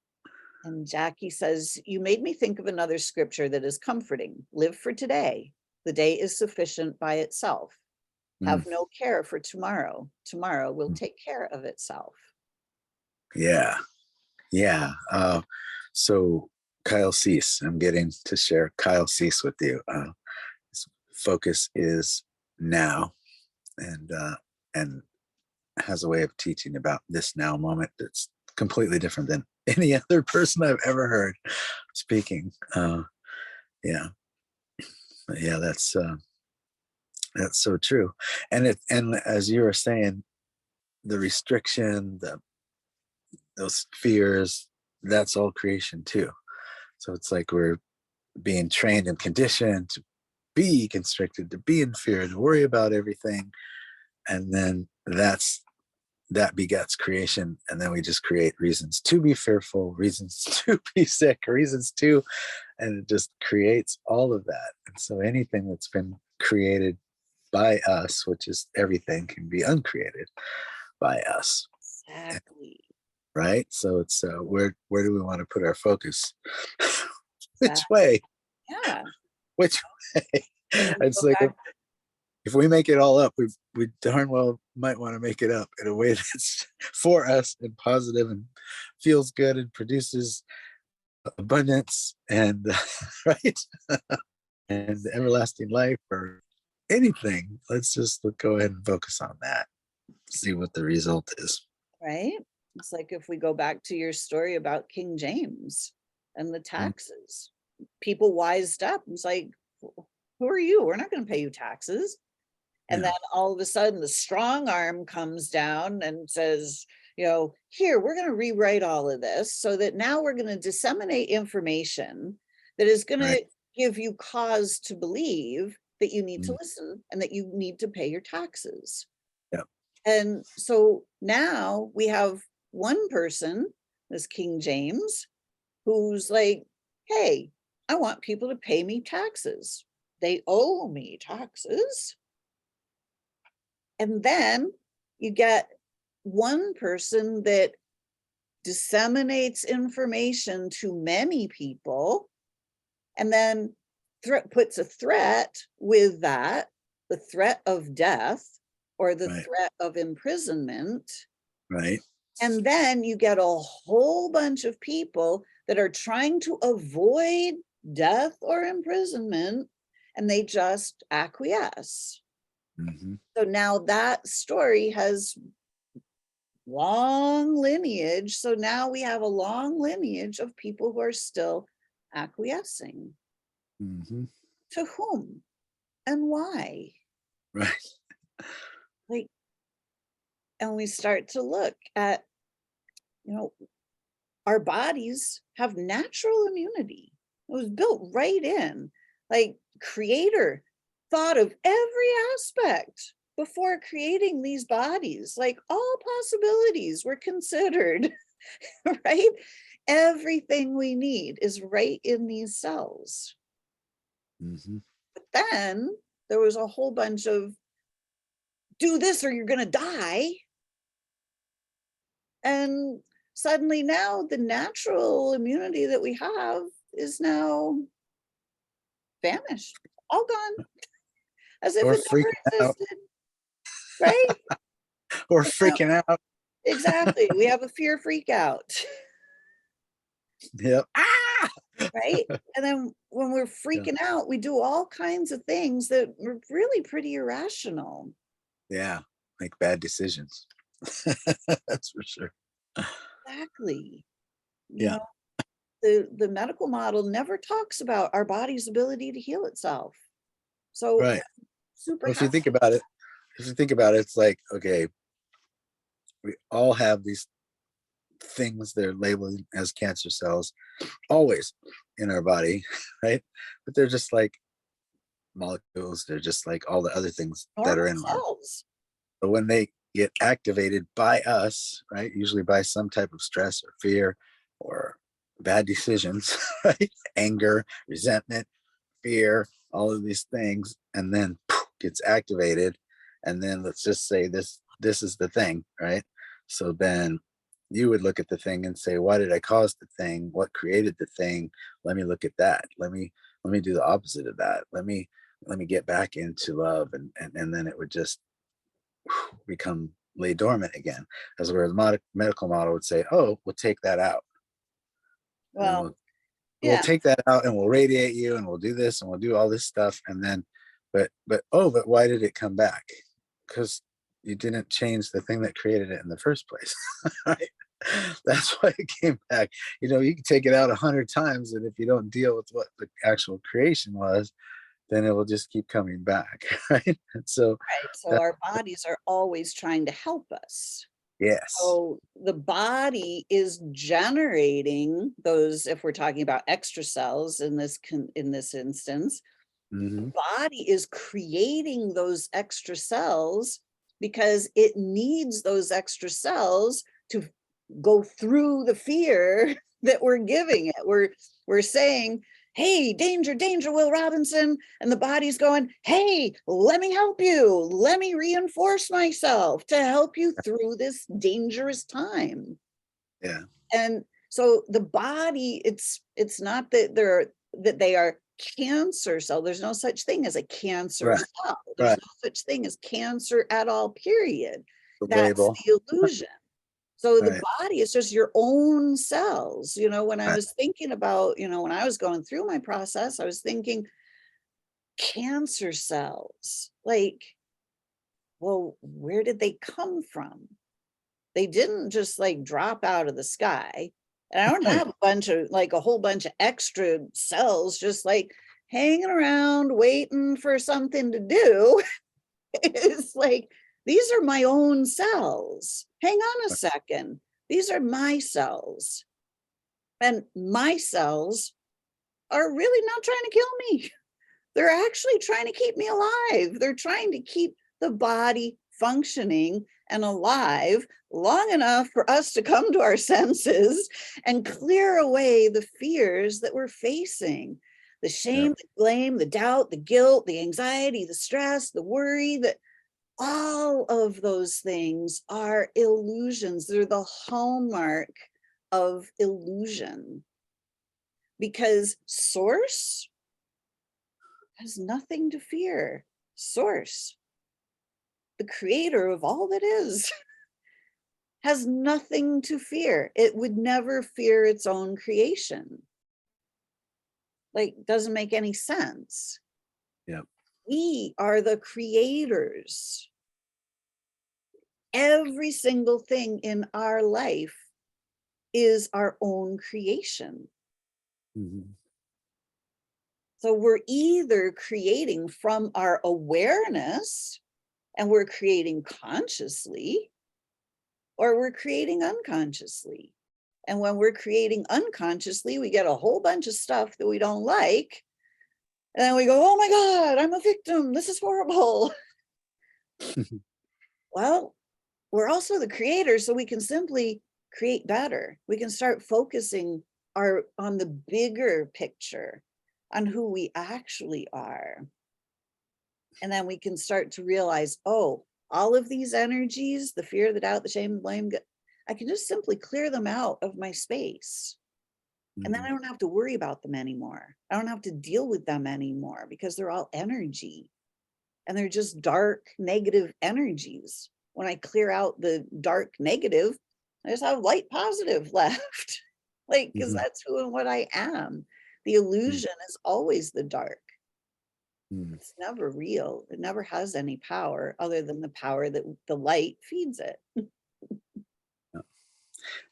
And Jackie says, you made me think of another scripture that is comforting. Live for today. The day is sufficient by itself. Mm, Have no care for tomorrow. Tomorrow will mm. take care of itself. Yeah. Yeah. So Kyle Cease, I'm getting to share Kyle Cease with you. His focus is now, and has a way of teaching about this now moment that's completely different than any other person I've ever heard speaking. Yeah, but yeah, that's so true. And as you were saying, the restriction, those fears, that's all creation too. So it's like we're being trained and conditioned to be constricted, to be in fear, to worry about everything. And then that begets creation. And then we just create reasons to be fearful, reasons to be sick, reasons to, and it just creates all of that. And so anything that's been created by us, which is everything, can be uncreated by us. Exactly. Right. So it's where do we want to put our focus? Which Exactly. way? Yeah. Which way? And then we It's go like back. if we make it all up, we darn well might want to make it up in a way that's for us and positive and feels good and produces abundance and right and everlasting life or anything. Let's just go ahead and focus on that. See what the result is. Right? It's like if we go back to your story about King James and the Mm, taxes, people wised up. It's like, who are you? We're not going to pay you taxes. And yeah. then all of a sudden, the strong arm comes down and says, here, we're going to rewrite all of this so that now we're going to disseminate information that is going Right. to give you cause to believe that you need to Mm, listen and that you need to pay your taxes. yeah. And so now we have one person, this King James, who's like, hey, I want people to pay me taxes. They owe me taxes. And then you get one person that disseminates information to many people and then puts a threat with that, the threat of death or the Right. threat of imprisonment. Right. And then you get a whole bunch of people that are trying to avoid death or imprisonment, and they just acquiesce. Hmm. So now that story has long lineage. So now we have a long lineage of people who are still acquiescing. Hmm. To whom and why? Right. Like, and we start to look at, you know, our bodies have natural immunity. It was built right in. Like, creator thought of every aspect before creating these bodies. Like, all possibilities were considered, right? Everything we need is right in these cells. Hmm. But then there was a whole bunch of do this or you're going to die. And suddenly now the natural immunity that we have is now vanished, all gone, as if Or it never freaking out. existed, right? Or And now, freaking out. exactly, we have a fear freak out, Yep. Ah! right? And then when we're Yeah. freaking out, we do all kinds of things that were really pretty irrational. Yeah. Make bad decisions. That's for sure. Exactly. You Yeah. know, the medical model never talks about our body's ability to heal itself. So Right. super Well, if you think happy. about it, it's like, okay, we all have these things they're labeled as cancer cells always in our body, right? But they're just like molecules. They're just like all the other things that are Normal in our. cells. But when they get activated by us, right, usually by some type of stress or fear or bad decisions, right, anger, resentment, fear, all of these things, and then poof, gets activated, and then let's just say this is the thing, right? So then you would look at the thing and say, why did I cause the thing? What created the thing? Let me look at that. Let me do the opposite of that. Let me get back into love, and then it would just become lay dormant again. As where the medical model would say, oh, we'll take that out, and then Well, we'll yeah. take that out and we'll radiate you and we'll do this and we'll do all this stuff, and then but why did it come back? Because you didn't change the thing that created it in the first place. Right? That's why it came back. You can take it out 100 times, and if you don't deal with what the actual creation was, then it will just keep coming back. Right? And so Right. So that our bodies are always trying to help us. Yes. So the body is generating those, if we're talking about extra cells in in this instance, Hmm. body is creating those extra cells because it needs those extra cells to go through the fear that we're giving it. We're saying, hey, danger, danger, Will Robinson. And the body's going, hey, let me help you. Let me reinforce myself to help you through this dangerous time. Yeah. And so the body, it's not that they are cancer cell. There's no such thing as a cancer Right. cell. There's Right. no such thing as cancer at all, period. The That's label. the illusion. So the Right. body is just your own cells. When I Right. was thinking about, when I was going through my process, I was thinking cancer cells. Like, well, where did they come from? They didn't just like drop out of the sky. And I don't Right. have a whole bunch of extra cells just like hanging around waiting for something to do. It's like, these are my own cells. Hang on a second. These are my cells. And my cells are really not trying to kill me. They're actually trying to keep me alive. They're trying to keep the body functioning and alive long enough for us to come to our senses and clear away the fears that we're facing. The Yep. shame, the blame, the doubt, the guilt, the anxiety, the stress, the worry, that all of those things are illusions. They're the hallmark of illusion because source has nothing to fear. Source, the creator of all that is, has nothing to fear. It would never fear its own creation. Like, doesn't make any sense. Yep. We are the creators. Every single thing in our life is our own creation. Hmm. So we're either creating from our awareness and we're creating consciously, or we're creating unconsciously. And when we're creating unconsciously, we get a whole bunch of stuff that we don't like. And then we go, oh my God, I'm a victim. This is horrible. Well, we're also the creators, so we can simply create better. We can start focusing on the bigger picture, on who we actually are. And then we can start to realize, oh, all of these energies, the fear, the doubt, the shame, the blame, I can just simply clear them out of my space. And then I don't have to worry about them anymore. I don't have to deal with them anymore because they're all energy and they're just dark, negative energies. When I clear out the dark negative, I just have light positive left. Like, because Hmm. that's who and what I am. The illusion is always the dark. Hmm. It's never real. It never has any power other than the power that the light feeds it.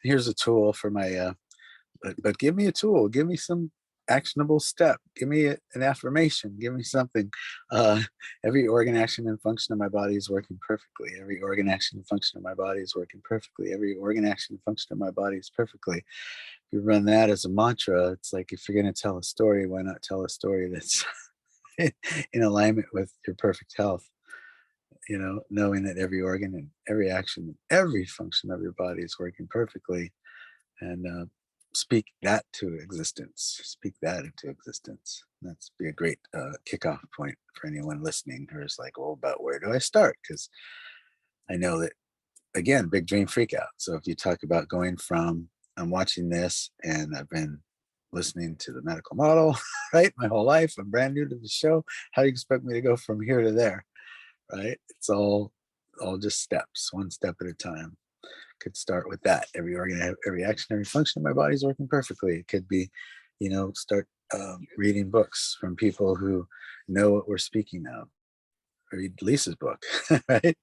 Here's a tool for my but give me a tool, give me some actionable step, give me an affirmation, give me something. uh every organ, action, and function of my body is working perfectly. Every organ, action, and function of my body is working perfectly. Every organ, action, and function of my body is perfectly. If you run that as a mantra, it's like, if you're going to tell a story, why not tell a story that's in alignment with your perfect health? Knowing that every organ and every action, every function of your body is working perfectly, and speak that to existence. Speak that into existence. That's be a great kickoff point for anyone listening who is like, well, about where do I start? Because I know that, again, big dream freak out. So if you talk about going from, I'm watching this and I've been listening to the medical model, right, my whole life, I'm brand new to the show. How do you expect me to go from here to there? Right? It's all just steps, one step at a time. Could start with that. Every organ, every action, every function of my body is working perfectly. It could be, start reading books from people who know what we're speaking of. Read Lisa's book, right?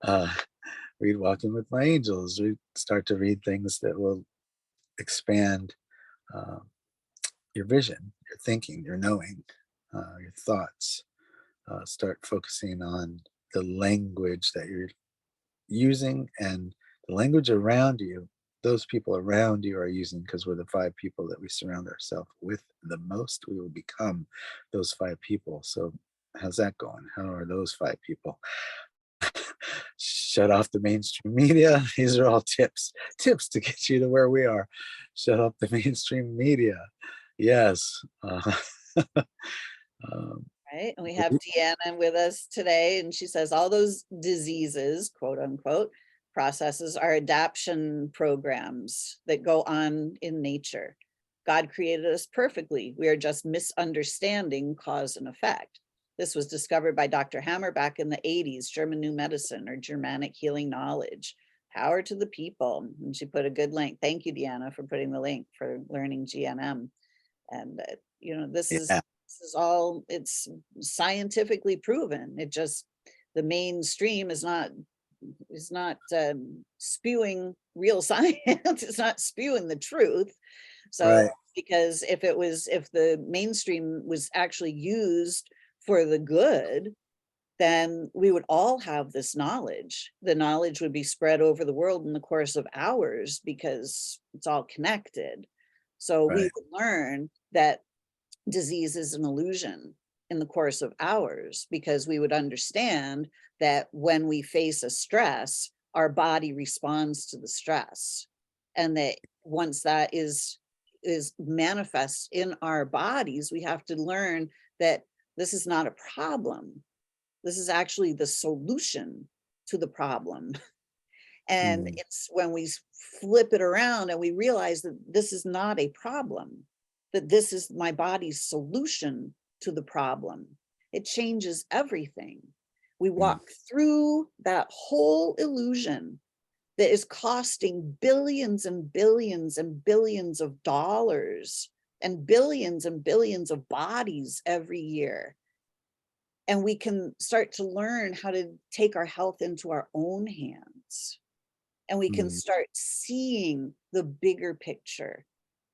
Uh, Read Walking with My Angels. Start to read things that will expand uh, your vision, your thinking, your knowing, your thoughts. Start focusing on the language that you're using and The language around you, those people around you are using, because we're the 5 people that we surround ourselves with the most. We will become those 5 people. So how's that going? How are those 5 people? Shut off the mainstream media. These are all tips to get you to where we are. Shut off the mainstream media. Yes. Um, Right, and we have Deanna with us today, and she says all those diseases, quote unquote, processes are adaptation programs that go on in nature. God created us perfectly. We are just misunderstanding cause and effect. This was discovered by Dr. Hammer back in the 80s, German New Medicine or Germanic healing knowledge. Power to the people. And she put a good link. Thank you, Deanna, for putting the link for learning GNM. And this is yeah. all, it's scientifically proven. It just, the mainstream is not spewing real science. It's not spewing the truth. So Right. because if the mainstream was actually used for the good, then we would all have this knowledge. The knowledge would be spread over the world in the course of hours because it's all connected. So we Right. would learn that disease is an illusion in the course of hours, because we would understand that when we face a stress, our body responds to the stress. And that once that is manifest in our bodies, we have to learn that this is not a problem. This is actually the solution to the problem. And Mm, it's when we flip it around and we realize that this is not a problem, that this is my body's solution to the problem. It changes everything. We mm, walk through that whole illusion that is costing billions and billions and billions of dollars and billions of bodies every year. And we can start to learn how to take our health into our own hands. And we can mm. start seeing the bigger picture,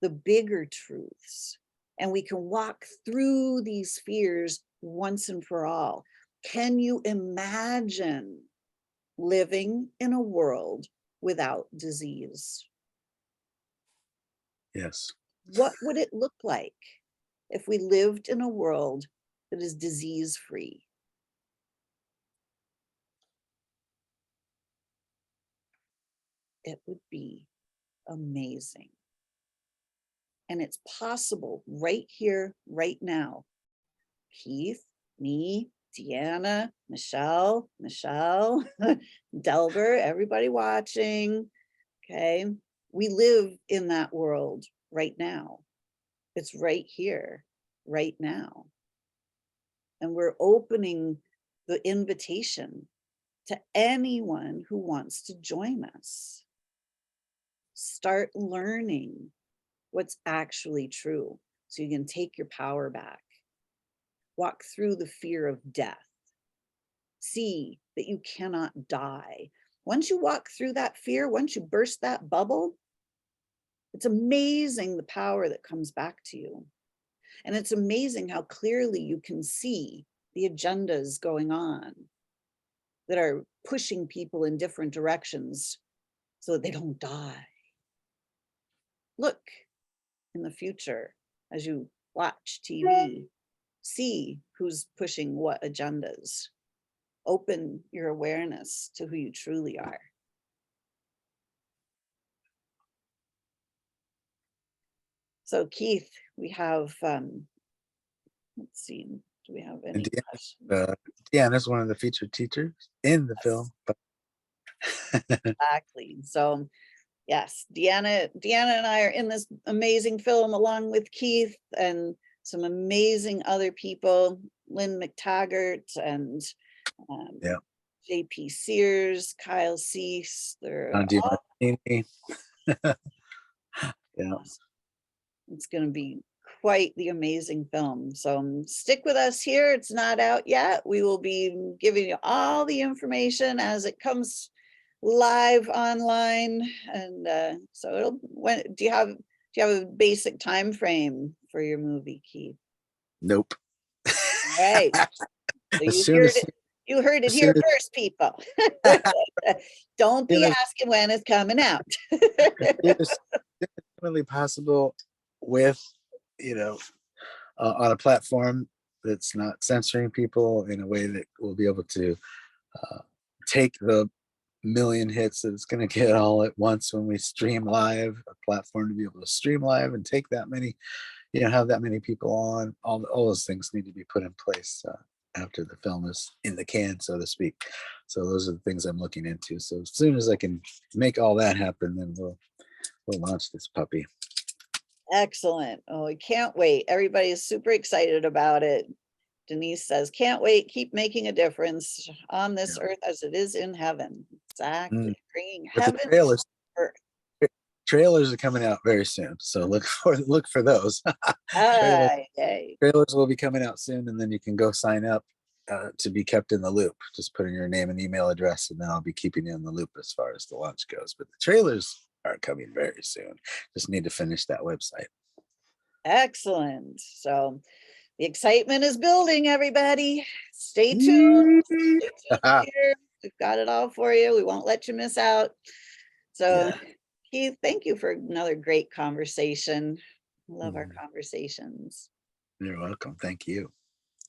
the bigger truths. And we can walk through these fears once and for all. Can you imagine living in a world without disease? Yes. What would it look like if we lived in a world that is disease-free? It would be amazing. And it's possible right here, right now. Keith, me, Deanna, Michelle, Delbert, everybody watching. Okay. We live in that world right now. It's right here, right now. And we're opening the invitation to anyone who wants to join us. Start learning what's actually true so you can take your power back. Walk through the fear of death. See that you cannot die. Once you walk through that fear, once you burst that bubble, it's amazing the power that comes back to you. And it's amazing how clearly you can see the agendas going on that are pushing people in different directions so that they don't die. Look in the future as you watch TV, see who's pushing what agendas. Open your awareness to who you truly are. So Keith, we have, let's see, do we have And any questions? Deanna's one of the featured teachers in the film. But Exactly. So yes, Deanna and I are in this amazing film along with Keith and some amazing other people, Lynn McTaggart and yeah, JP Sears, Kyle Cease. They're John all DiMartini. Yeah. awesome. It's going to be quite the amazing film. So stick with us here. It's not out yet. We will be giving you all the information as it comes live online. And so it'll, when do you have a basic time frame for your movie, Keith? Nope. All right. So As soon as You heard it As here soon first, people. Don't soon be as asking when it's coming out. soon as humanly possible, with, you know, on a platform that's not censoring people in a way that will be able to take the million hits that it's going to get all at once when we stream live, a platform to be able to stream live and take that many, have that many people on. All those things need to be put in place after the film is in the can, so to speak. So those are the things I'm looking into. So as soon as I can make all that happen, then we'll launch this puppy. Excellent. Oh, I can't wait. Everybody's super excited about it. Denise says, can't wait, keep making a difference on this Yeah. earth as it is in heaven. Exactly. Bringing But the heaven trailers, to earth. trailers are coming out very soon, so look for those. trailers Ah, yay. trailers will be coming out soon, and then you can go sign up to be kept in the loop. Just put in your name and email address, and then I'll be keeping you in the loop as far as the launch goes. But the trailers are coming very soon. Just need to finish that website. Excellent. So the excitement is building, everybody. Stay tuned. Stay tuned here. We've got it all for you. We won't let you miss out. So, Yeah. Keith, thank you for another great conversation. Love our Mhm. conversations. You're welcome. Thank you.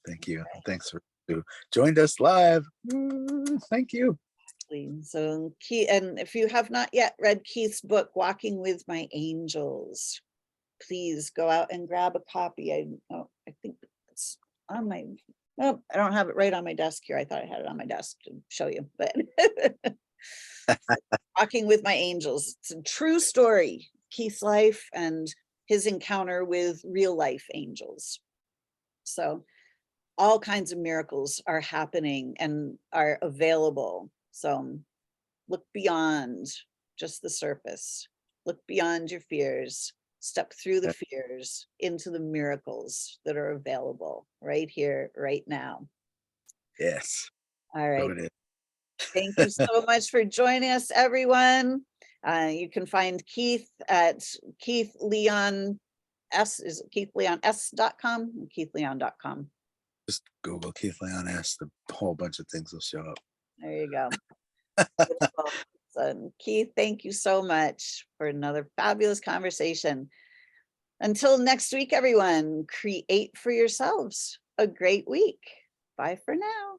Thank you. Thanks for who joined us live. Thank you. So, Keith, and if you have not yet read Keith's book, Walking with My Angels, please go out and grab a copy. I think it's on my, oh, I don't have it right on my desk here. I thought I had it on my desk to show you, but Walking with My Angels. It's a true story, Keith's life and his encounter with real life angels. So all kinds of miracles are happening and are available. So look beyond just the surface. Look beyond your fears. Step through the fears into the miracles that are available right here, right now. Yes. All right. So it is. Thank you so much for joining us, everyone. You can find Keith at Keith Leon S. Is it KeithLeonS.com? KeithLeon.com. Just Google Keith Leon S. The whole bunch of things will show up. There you go. Beautiful. So, Keith, thank you so much for another fabulous conversation. Until next week, everyone, create for yourselves a great week. Bye for now.